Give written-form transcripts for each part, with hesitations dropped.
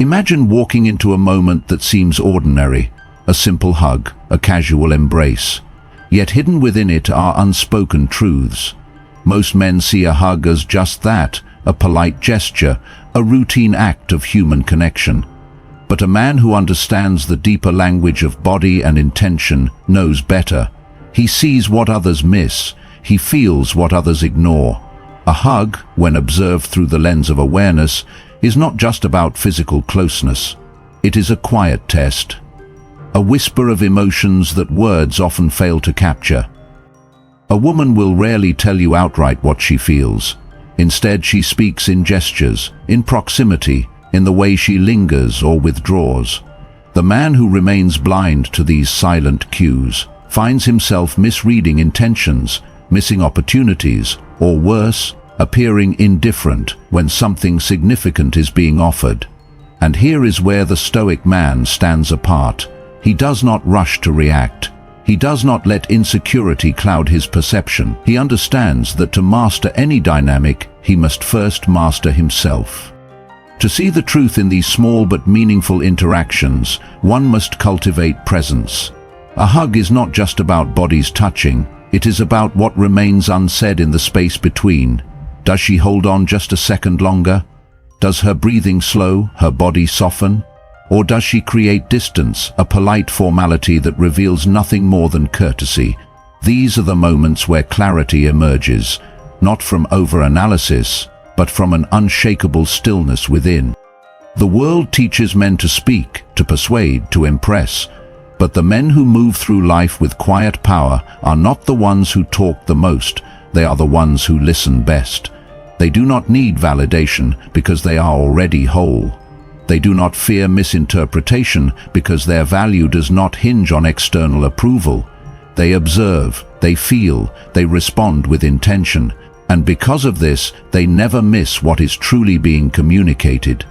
Imagine walking into a moment that seems ordinary, a simple hug, a casual embrace. Yet hidden within it are unspoken truths. Most men see a hug as just that, a polite gesture, a routine act of human connection. But a man who understands the deeper language of body and intention knows better. He sees what others miss. He feels what others ignore. A hug, when observed through the lens of awareness, is not just about physical closeness. It is a quiet test, a whisper of emotions that words often fail to capture. A woman will rarely tell you outright what she feels. Instead, she speaks in gestures, in proximity, in the way she lingers or withdraws. The man who remains blind to these silent cues finds himself misreading intentions, missing opportunities, or worse, appearing indifferent when something significant is being offered. And here is where the Stoic man stands apart. He does not rush to react. He does not let insecurity cloud his perception. He understands that to master any dynamic, he must first master himself. To see the truth in these small but meaningful interactions, one must cultivate presence. A hug is not just about bodies touching, it is about what remains unsaid in the space between. Does she hold on just a second longer? Does her breathing slow, her body soften? Or does she create distance, a polite formality that reveals nothing more than courtesy? These are the moments where clarity emerges, not from over-analysis, but from an unshakable stillness within. The world teaches men to speak, to persuade, to impress, but the men who move through life with quiet power are not the ones who talk the most, they are the ones who listen best. They do not need validation because they are already whole. They do not fear misinterpretation because their value does not hinge on external approval. They observe, they feel, they respond with intention, and because of this, they never miss what is truly being communicated.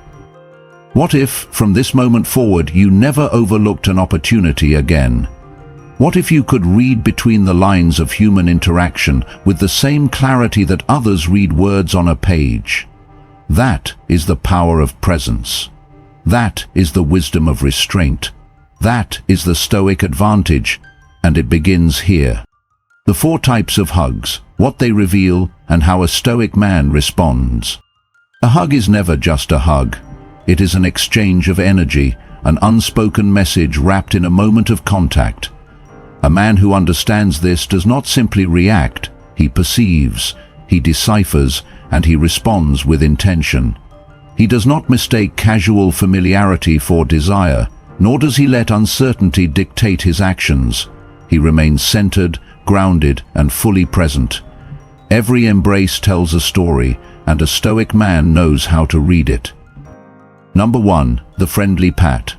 What if, from this moment forward, you never overlooked an opportunity again? What if you could read between the lines of human interaction with the same clarity that others read words on a page? That is the power of presence. That is the wisdom of restraint. That is the Stoic advantage, and it begins here. The 4 types of hugs, what they reveal, and how a Stoic man responds. A hug is never just a hug. It is an exchange of energy, an unspoken message wrapped in a moment of contact. A man who understands this does not simply react, he perceives, he deciphers, and he responds with intention. He does not mistake casual familiarity for desire, nor does he let uncertainty dictate his actions. He remains centered, grounded, and fully present. Every embrace tells a story, and a Stoic man knows how to read it. Number 1, the friendly pat.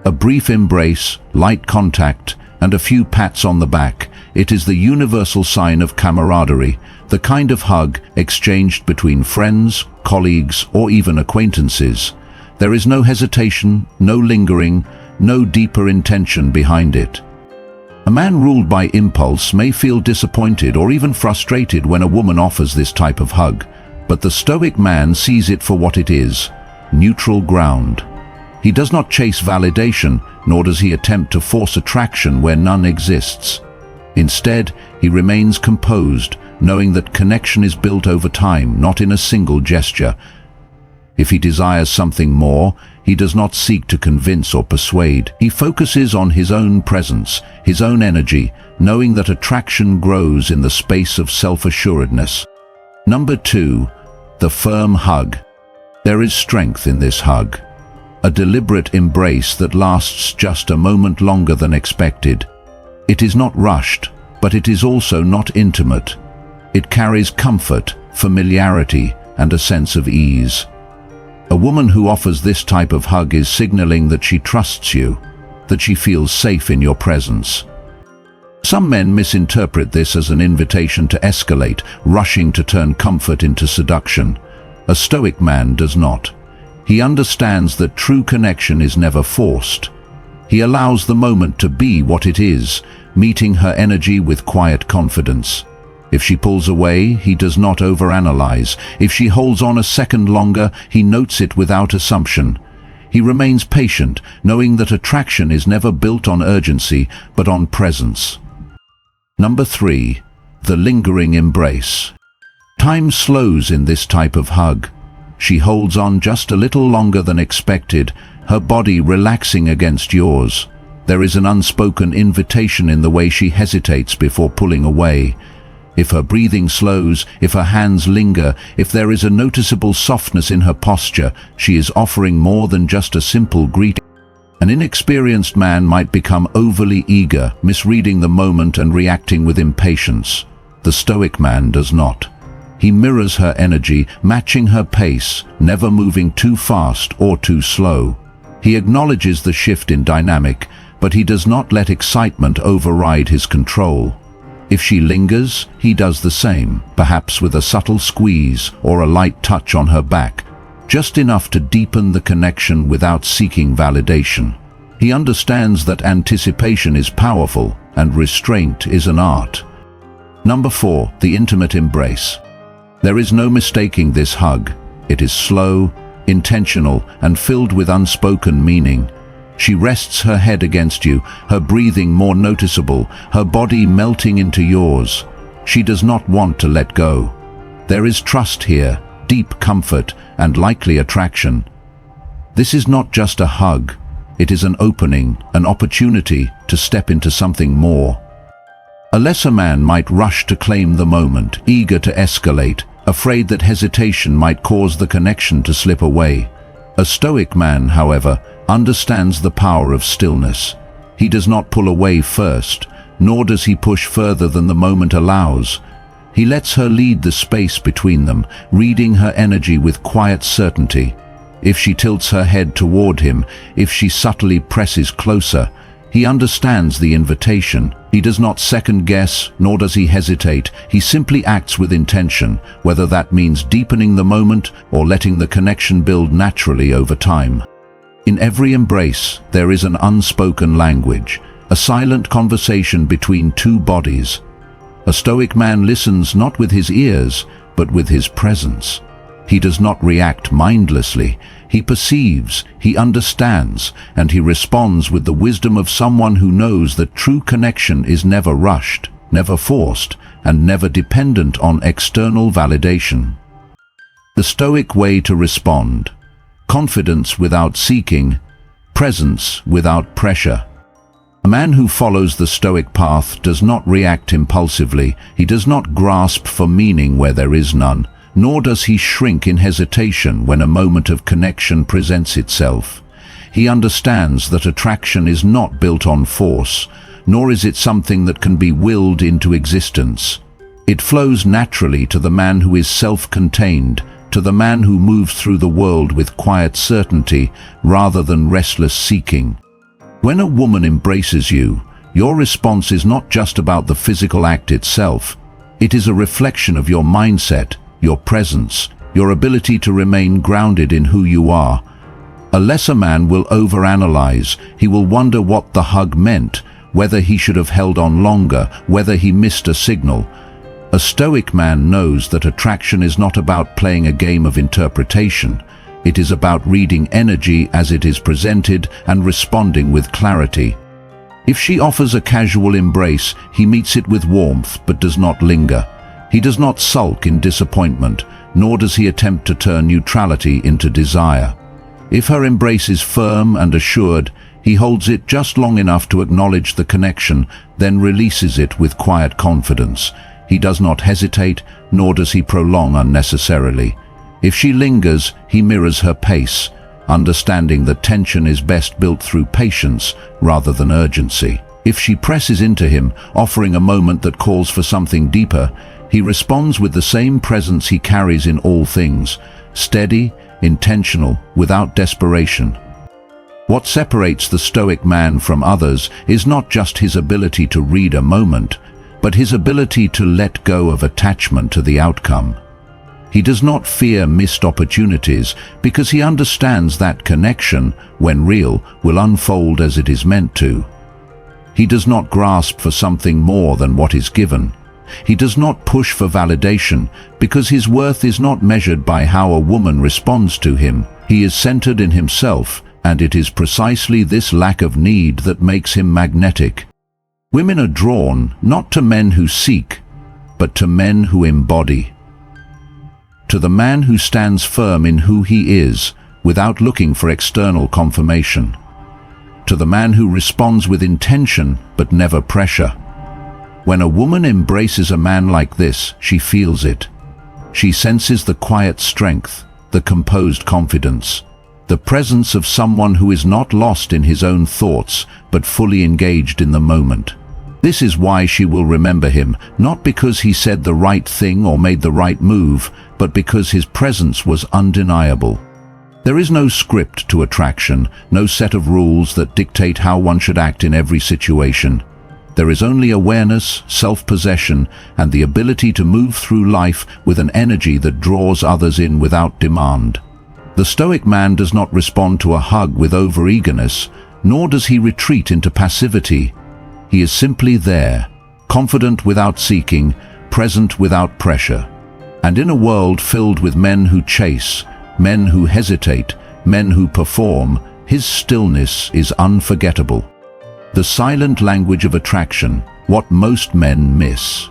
A brief embrace, light contact, and a few pats on the back. It is the universal sign of camaraderie, the kind of hug exchanged between friends, colleagues, or even acquaintances. There is no hesitation, no lingering, no deeper intention behind it. A man ruled by impulse may feel disappointed or even frustrated when a woman offers this type of hug, but the Stoic man sees it for what it is, neutral ground. He does not chase validation, nor does he attempt to force attraction where none exists. Instead, he remains composed, knowing that connection is built over time, not in a single gesture. If he desires something more, he does not seek to convince or persuade. He focuses on his own presence, his own energy, knowing that attraction grows in the space of self-assuredness. Number 2, the firm hug. There is strength in this hug. A deliberate embrace that lasts just a moment longer than expected. It is not rushed, but it is also not intimate. It carries comfort, familiarity, and a sense of ease. A woman who offers this type of hug is signaling that she trusts you, that she feels safe in your presence. Some men misinterpret this as an invitation to escalate, rushing to turn comfort into seduction. A Stoic man does not. He understands that true connection is never forced. He allows the moment to be what it is, meeting her energy with quiet confidence. If she pulls away, he does not overanalyze. If she holds on a second longer, he notes it without assumption. He remains patient, knowing that attraction is never built on urgency, but on presence. Number 3. The lingering embrace. Time slows in this type of hug. She holds on just a little longer than expected, her body relaxing against yours. There is an unspoken invitation in the way she hesitates before pulling away. If her breathing slows, if her hands linger, if there is a noticeable softness in her posture, she is offering more than just a simple greeting. An inexperienced man might become overly eager, misreading the moment and reacting with impatience. The Stoic man does not. He mirrors her energy, matching her pace, never moving too fast or too slow. He acknowledges the shift in dynamic, but he does not let excitement override his control. If she lingers, he does the same, perhaps with a subtle squeeze or a light touch on her back, just enough to deepen the connection without seeking validation. He understands that anticipation is powerful and restraint is an art. Number 4. The intimate embrace. There is no mistaking this hug. It is slow, intentional, and filled with unspoken meaning. She rests her head against you, her breathing more noticeable, her body melting into yours. She does not want to let go. There is trust here, deep comfort, and likely attraction. This is not just a hug. It is an opening, an opportunity to step into something more. A lesser man might rush to claim the moment, eager to escalate, afraid that hesitation might cause the connection to slip away. A Stoic man, however, understands the power of stillness. He does not pull away first, nor does he push further than the moment allows. He lets her lead the space between them, reading her energy with quiet certainty. If she tilts her head toward him, if she subtly presses closer, he understands the invitation. He does not second-guess, nor does he hesitate. He simply acts with intention, whether that means deepening the moment or letting the connection build naturally over time. In every embrace, there is an unspoken language, a silent conversation between two bodies. A Stoic man listens not with his ears, but with his presence. He does not react mindlessly. He perceives, he understands, and he responds with the wisdom of someone who knows that true connection is never rushed, never forced, and never dependent on external validation. The Stoic way to respond: confidence without seeking, presence without pressure. A man who follows the Stoic path does not react impulsively. He does not grasp for meaning where there is none, nor does he shrink in hesitation when a moment of connection presents itself. He understands that attraction is not built on force, nor is it something that can be willed into existence. It flows naturally to the man who is self-contained, to the man who moves through the world with quiet certainty rather than restless seeking. When a woman embraces you, your response is not just about the physical act itself. It is a reflection of your mindset, your presence, your ability to remain grounded in who you are. A lesser man will overanalyze. He will wonder what the hug meant, whether he should have held on longer, whether he missed a signal. A Stoic man knows that attraction is not about playing a game of interpretation. It is about reading energy as it is presented and responding with clarity. If she offers a casual embrace, he meets it with warmth but does not linger. He does not sulk in disappointment, nor does he attempt to turn neutrality into desire. If her embrace is firm and assured, he holds it just long enough to acknowledge the connection, then releases it with quiet confidence. He does not hesitate, nor does he prolong unnecessarily. If she lingers, he mirrors her pace, understanding that tension is best built through patience rather than urgency. If she presses into him, offering a moment that calls for something deeper, he responds with the same presence he carries in all things, steady, intentional, without desperation. What separates the Stoic man from others is not just his ability to read a moment, but his ability to let go of attachment to the outcome. He does not fear missed opportunities because he understands that connection, when real, will unfold as it is meant to. He does not grasp for something more than what is given. He does not push for validation because his worth is not measured by how a woman responds to him. He is centered in himself, and it is precisely this lack of need that makes him magnetic. Women are drawn not to men who seek, but to men who embody. To the man who stands firm in who he is, without looking for external confirmation. To the man who responds with intention, but never pressure. When a woman embraces a man like this, she feels it. She senses the quiet strength, the composed confidence, the presence of someone who is not lost in his own thoughts, but fully engaged in the moment. This is why she will remember him, not because he said the right thing or made the right move, but because his presence was undeniable. There is no script to attraction, no set of rules that dictate how one should act in every situation. There is only awareness, self-possession, and the ability to move through life with an energy that draws others in without demand. The Stoic man does not respond to a hug with over-eagerness, nor does he retreat into passivity. He is simply there, confident without seeking, present without pressure. And in a world filled with men who chase, men who hesitate, men who perform, his stillness is unforgettable. The silent language of attraction, what most men miss.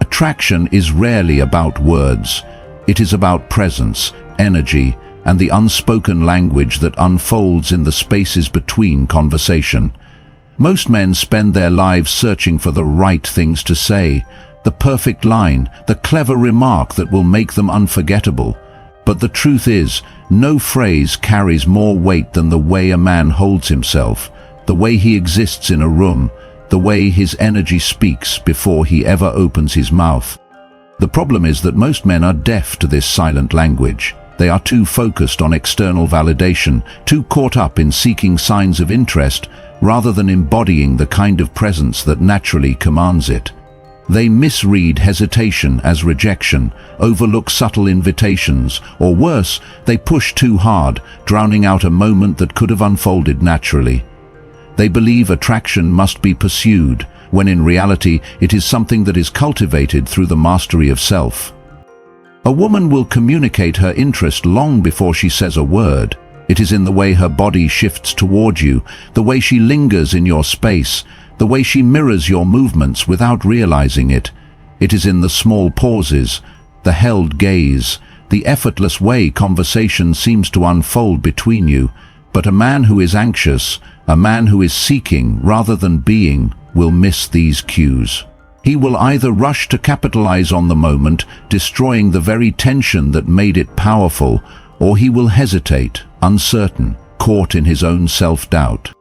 Attraction is rarely about words. It is about presence, energy, and the unspoken language that unfolds in the spaces between conversation. Most men spend their lives searching for the right things to say, the perfect line, the clever remark that will make them unforgettable. But the truth is, no phrase carries more weight than the way a man holds himself, the way he exists in a room, the way his energy speaks before he ever opens his mouth. The problem is that most men are deaf to this silent language. They are too focused on external validation, too caught up in seeking signs of interest, rather than embodying the kind of presence that naturally commands it. They misread hesitation as rejection, overlook subtle invitations, or worse, they push too hard, drowning out a moment that could have unfolded naturally. They believe attraction must be pursued, when in reality it is something that is cultivated through the mastery of self. A woman will communicate her interest long before she says a word. It is in the way her body shifts toward you, the way she lingers in your space, the way she mirrors your movements without realizing it. It is in the small pauses, the held gaze, the effortless way conversation seems to unfold between you. But a man who is anxious, a man who is seeking rather than being, will miss these cues. He will either rush to capitalize on the moment, destroying the very tension that made it powerful, or he will hesitate, uncertain, caught in his own self-doubt.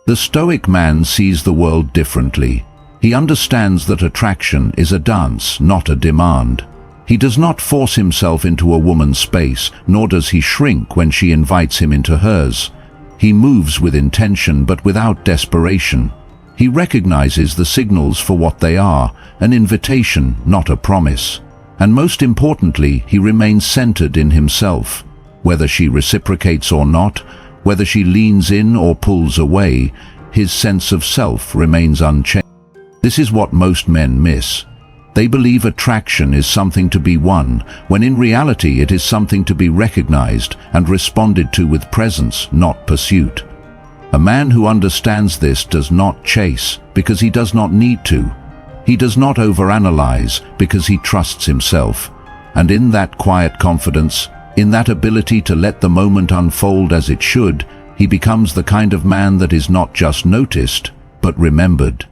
The Stoic man sees the world differently. He understands that attraction is a dance, not a demand. He does not force himself into a woman's space, nor does he shrink when she invites him into hers. He moves with intention but without desperation. He recognizes the signals for what they are, an invitation, not a promise. And most importantly, he remains centered in himself. Whether she reciprocates or not, whether she leans in or pulls away, his sense of self remains unchanged. This is what most men miss. They believe attraction is something to be won, when in reality it is something to be recognized and responded to with presence, not pursuit. A man who understands this does not chase, because he does not need to. He does not overanalyze, because he trusts himself. And in that quiet confidence, in that ability to let the moment unfold as it should, he becomes the kind of man that is not just noticed, but remembered.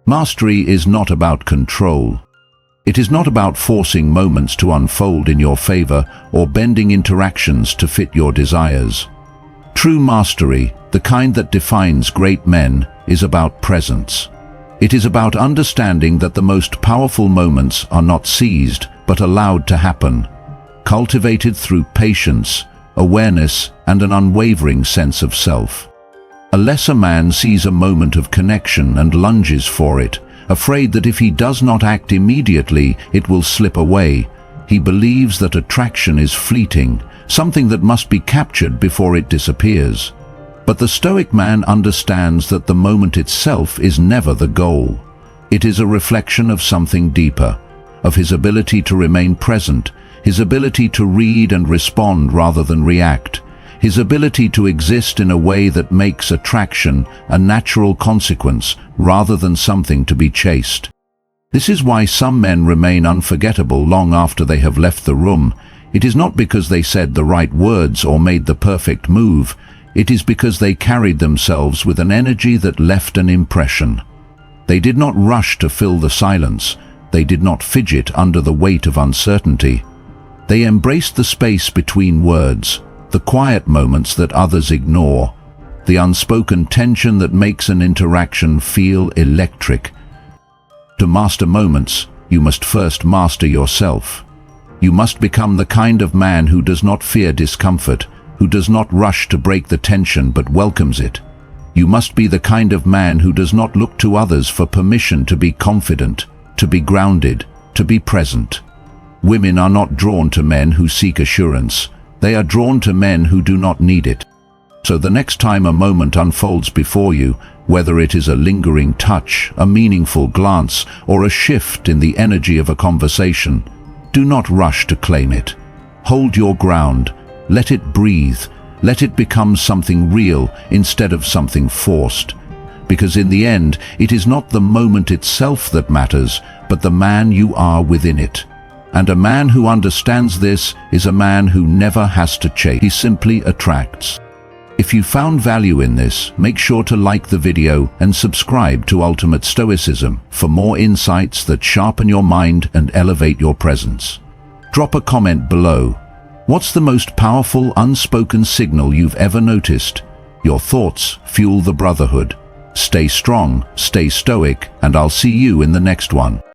Mastery is not about control. It is not about forcing moments to unfold in your favor or bending interactions to fit your desires. True mastery, the kind that defines great men, is about presence. It is about understanding that the most powerful moments are not seized, but allowed to happen, cultivated through patience, awareness, and an unwavering sense of self. A lesser man sees a moment of connection and lunges for it, afraid that if he does not act immediately, it will slip away. He believes that attraction is fleeting, something that must be captured before it disappears. But the Stoic man understands that the moment itself is never the goal. It is a reflection of something deeper, of his ability to remain present, his ability to read and respond rather than react, his ability to exist in a way that makes attraction a natural consequence rather than something to be chased. This is why some men remain unforgettable long after they have left the room. It is not because they said the right words or made the perfect move. It is because they carried themselves with an energy that left an impression. They did not rush to fill the silence. They did not fidget under the weight of uncertainty. They embraced the space between words, the quiet moments that others ignore, the unspoken tension that makes an interaction feel electric. To master moments, you must first master yourself. You must become the kind of man who does not fear discomfort, who does not rush to break the tension but welcomes it. You must be the kind of man who does not look to others for permission to be confident, to be grounded, to be present. Women are not drawn to men who seek assurance. They are drawn to men who do not need it. So the next time a moment unfolds before you, whether it is a lingering touch, a meaningful glance, or a shift in the energy of a conversation, do not rush to claim it. Hold your ground. Let it breathe. Let it become something real instead of something forced. Because in the end, it is not the moment itself that matters, but the man you are within it. And a man who understands this is a man who never has to chase. He simply attracts. If you found value in this, make sure to like the video and subscribe to Ultimate Stoicism for more insights that sharpen your mind and elevate your presence. Drop a comment below. What's the most powerful unspoken signal you've ever noticed? Your thoughts fuel the brotherhood. Stay strong, stay stoic, and I'll see you in the next one.